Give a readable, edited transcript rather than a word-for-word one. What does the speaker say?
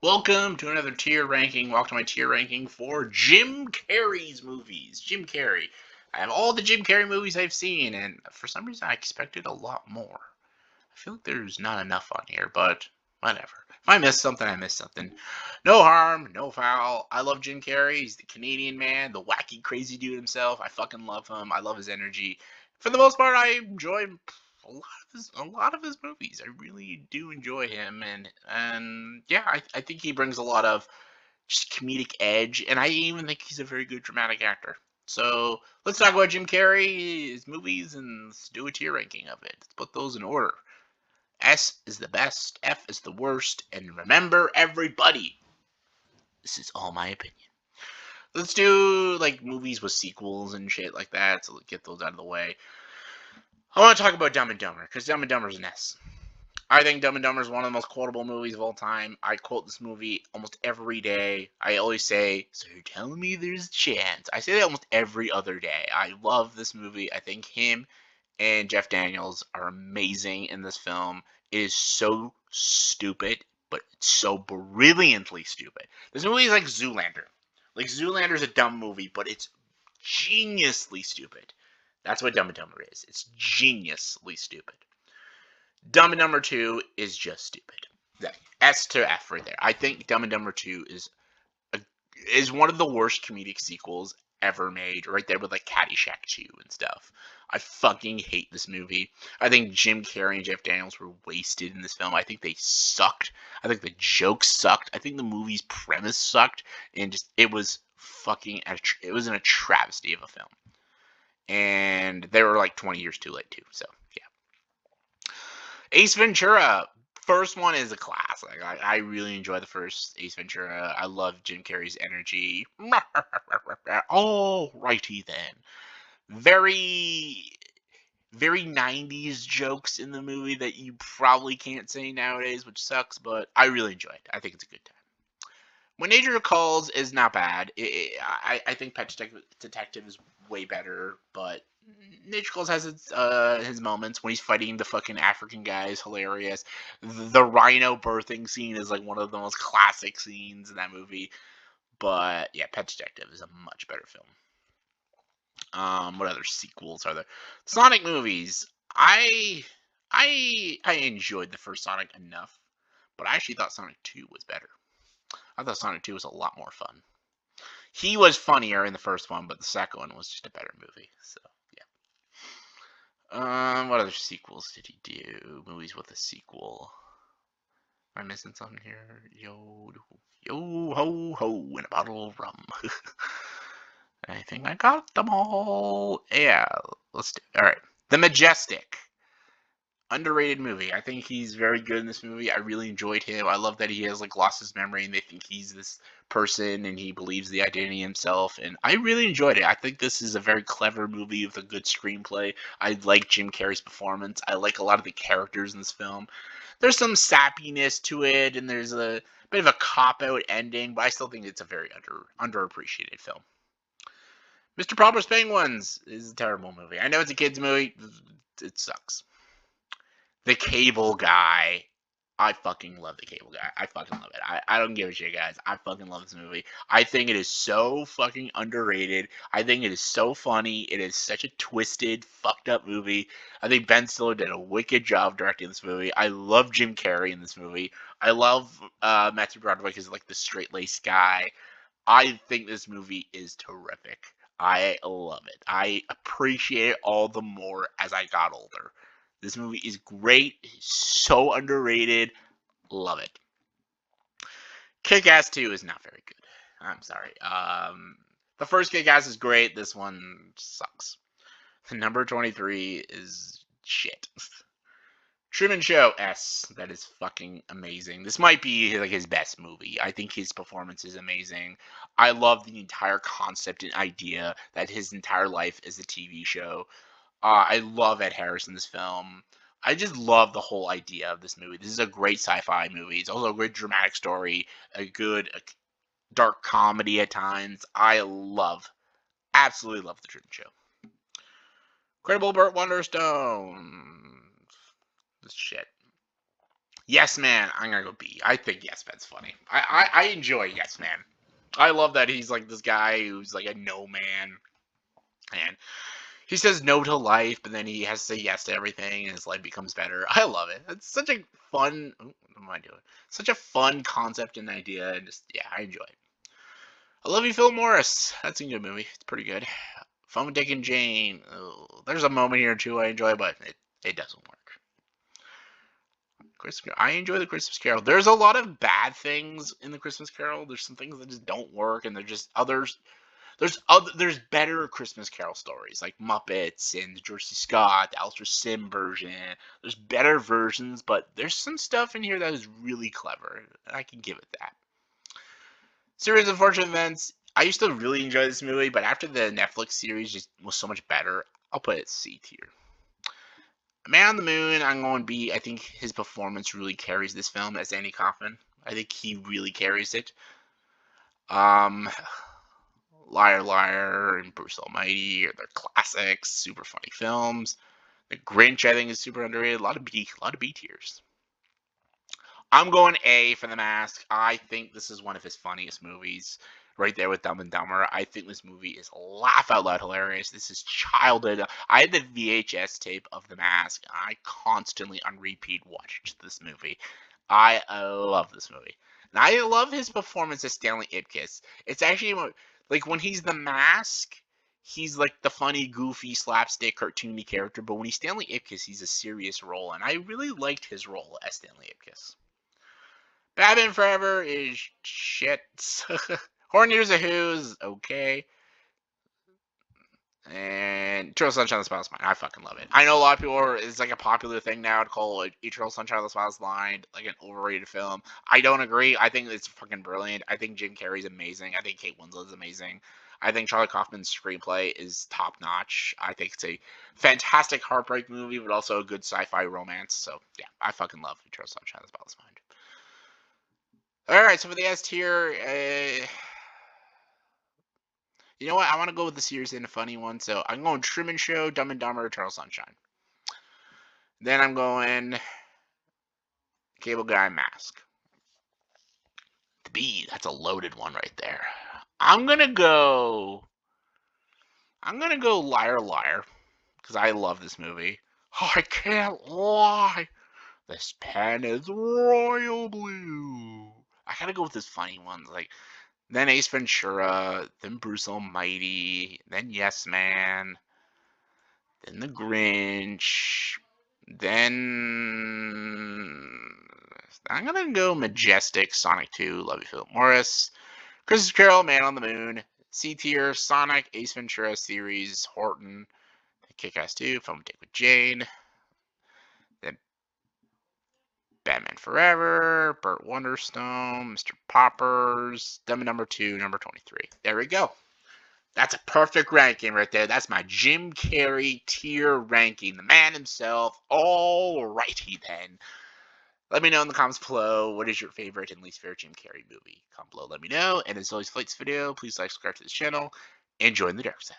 Welcome to another tier ranking. Welcome to my tier ranking for Jim Carrey's movies. Jim Carrey. I have all the Jim Carrey movies I've seen, and for some reason I expected a lot more. I feel like there's not enough on here, but whatever. If I missed something, I missed something. No harm, no foul. I love Jim Carrey. He's the Canadian man, the wacky, crazy dude himself. I fucking love him. I love his energy. For the most part, I enjoy a lot of his movies. I really do enjoy him, and yeah, I think he brings a lot of just comedic edge, and I even think he's a very good dramatic actor. So let's talk about Jim Carrey, his movies, and let's do a tier ranking of it. Let's put those in order. S is the best, F is the worst, and remember, everybody, this is all my opinion. Let's do like movies with sequels and shit like that, so let's get those out of the way. I want to talk about Dumb and Dumber, because Dumb and Dumber is an S. I think Dumb and Dumber is one of the most quotable movies of all time. I quote this movie almost every day. I always say, "So you're telling me there's a chance?" I say that almost every other day. I love this movie. I think him and Jeff Daniels are amazing in this film. It is so stupid, but it's so brilliantly stupid. This movie is like Zoolander. Like Zoolander is a dumb movie, but it's geniusly stupid. That's what Dumb and Dumber is. It's geniusly stupid. Dumb and Dumber 2 is just stupid. S to F right there. I think Dumb and Dumber 2 is one of the worst comedic sequels ever made, right there with like Caddyshack 2 and stuff. I fucking hate this movie. I think Jim Carrey and Jeff Daniels were wasted in this film. I think they sucked. I think the jokes sucked. I think the movie's premise sucked, and just it was a travesty of a film. And they were like 20 years too late too. So yeah. Ace Ventura. First one is a classic. I really enjoy the first Ace Ventura. I love Jim Carrey's energy. Oh, righty then. Very, very 90s jokes in the movie that you probably can't say nowadays, which sucks, but I really enjoy it. I think it's a good time. When Nature Calls is not bad. I think Pet Detective is way better, but Nature Calls has his moments when he's fighting the fucking African guy is hilarious. The rhino birthing scene is like one of the most classic scenes in that movie. But yeah, Pet Detective is a much better film. What other sequels are there? Sonic movies. I enjoyed the first Sonic enough, but I actually thought Sonic 2 was better. I thought Sonic 2 was a lot more fun. He was funnier in the first one, but the second one was just a better movie. So yeah. What other sequels did he do? Movies with a sequel. Am I missing something here? Yo ho ho, and a bottle of rum. I think I got them all. Yeah, let's do. All right, The Majestic. Underrated movie. I think he's very good in this movie. I really enjoyed him. I love that he has like lost his memory and they think he's this person and he believes the identity himself. And I really enjoyed it. I think this is a very clever movie with a good screenplay. I like Jim Carrey's performance. I like a lot of the characters in this film. There's some sappiness to it and there's a bit of a cop out ending, but I still think it's a very underappreciated film. Mr. Popper's Penguins is a terrible movie. I know it's a kids movie. It sucks. The Cable Guy. I fucking love The Cable Guy. I fucking love it. I don't give a shit, guys. I fucking love this movie. I think it is so fucking underrated. I think it is so funny. It is such a twisted, fucked up movie. I think Ben Stiller did a wicked job directing this movie. I love Jim Carrey in this movie. I love Matthew Broderick as like the straight-laced guy. I think this movie is terrific. I love it. I appreciate it all the more as I got older. This movie is great. So underrated. Love it. Kick-Ass 2 is not very good. I'm sorry. The first Kick-Ass is great. This one sucks. The number 23 is shit. Truman Show S. That is fucking amazing. This might be like his best movie. I think his performance is amazing. I love the entire concept and idea that his entire life is a TV show. I love Ed Harris in this film. I just love the whole idea of this movie. This is a great sci-fi movie. It's also a great dramatic story, a good dark comedy at times. Absolutely love the Truman Show. Incredible Burt Wonderstone. This shit. Yes Man, I'm gonna go B. I think Yes Man's funny. I enjoy Yes Man. I love that he's like this guy who's like a no man, and he says no to life, but then he has to say yes to everything, and his life becomes better. I love it. It's such a fun. What am I doing? Such a fun concept and idea, and just yeah, I enjoy it. I love you, Phil Morris. That's a good movie. It's pretty good. Fun with Dick and Jane. Oh, there's a moment here too I enjoy, but it doesn't work. Christmas. I enjoy the Christmas Carol. There's a lot of bad things in the Christmas Carol. There's some things that just don't work, and there's just others. There's better Christmas Carol stories like Muppets and the George C. Scott, the Alistair Sim version. There's better versions, but there's some stuff in here that is really clever, and I can give it that. Series of Unfortunate Events. I used to really enjoy this movie, but after the Netflix series just was so much better, I'll put it C tier. Man on the Moon, I'm going B. I think his performance really carries this film as Andy Kaufman. I think he really carries it. Um, Liar Liar and Bruce Almighty are their classics, super funny films. The Grinch, I think, is super underrated. A lot of B tiers. I'm going A for The Mask. I think this is one of his funniest movies, right there with Dumb and Dumber. I think this movie is laugh out loud hilarious. This is childhood. I had the VHS tape of The Mask. I constantly on repeat watched this movie. I love this movie. And I love his performance as Stanley Ipkiss. It's actually like when he's The Mask, he's like the funny, goofy, slapstick, cartoony character. But when he's Stanley Ipkiss, he's a serious role. And I really liked his role as Stanley Ipkiss. Batman Forever is shit. Horn Years of Who is okay. And Eternal Sunshine of the Spotless Mind. I fucking love it. I know a lot of people it's like a popular thing now to call Eternal Sunshine of the Spotless Mind like an overrated film. I don't agree. I think it's fucking brilliant. I think Jim Carrey's amazing. I think Kate Winslet's amazing. I think Charlie Kaufman's screenplay is top notch. I think it's a fantastic heartbreak movie, but also a good sci-fi romance. So yeah, I fucking love Eternal Sunshine of the Spotless Mind. All right, so for the S tier, you know what? I want to go with the serious and a funny one. So I'm going Truman Show, Dumb and Dumber, Eternal Sunshine. Then I'm going Cable Guy Mask. The B, that's a loaded one right there. I'm gonna go. I'm gonna go Liar Liar because I love this movie. I can't lie. This pen is royal blue. I gotta go with this funny ones like then Ace Ventura, then Bruce Almighty, then Yes Man, then The Grinch, then I'm gonna go Majestic, Sonic 2, Love You Philip Morris, Christmas Carol, Man on the Moon, C tier, Sonic, Ace Ventura series, Horton, Kick-Ass 2, Film Take with Jane, then Batman Forever, Burt Wonderstone, Mr. Poppers, Dumb and Number 2, number 23. There we go. That's a perfect ranking right there. That's my Jim Carrey tier ranking. The man himself. All righty then. Let me know in the comments below what is your favorite and least favorite Jim Carrey movie. Comment below, let me know. And as always, for this video, please like, subscribe to this channel, and join the dark side.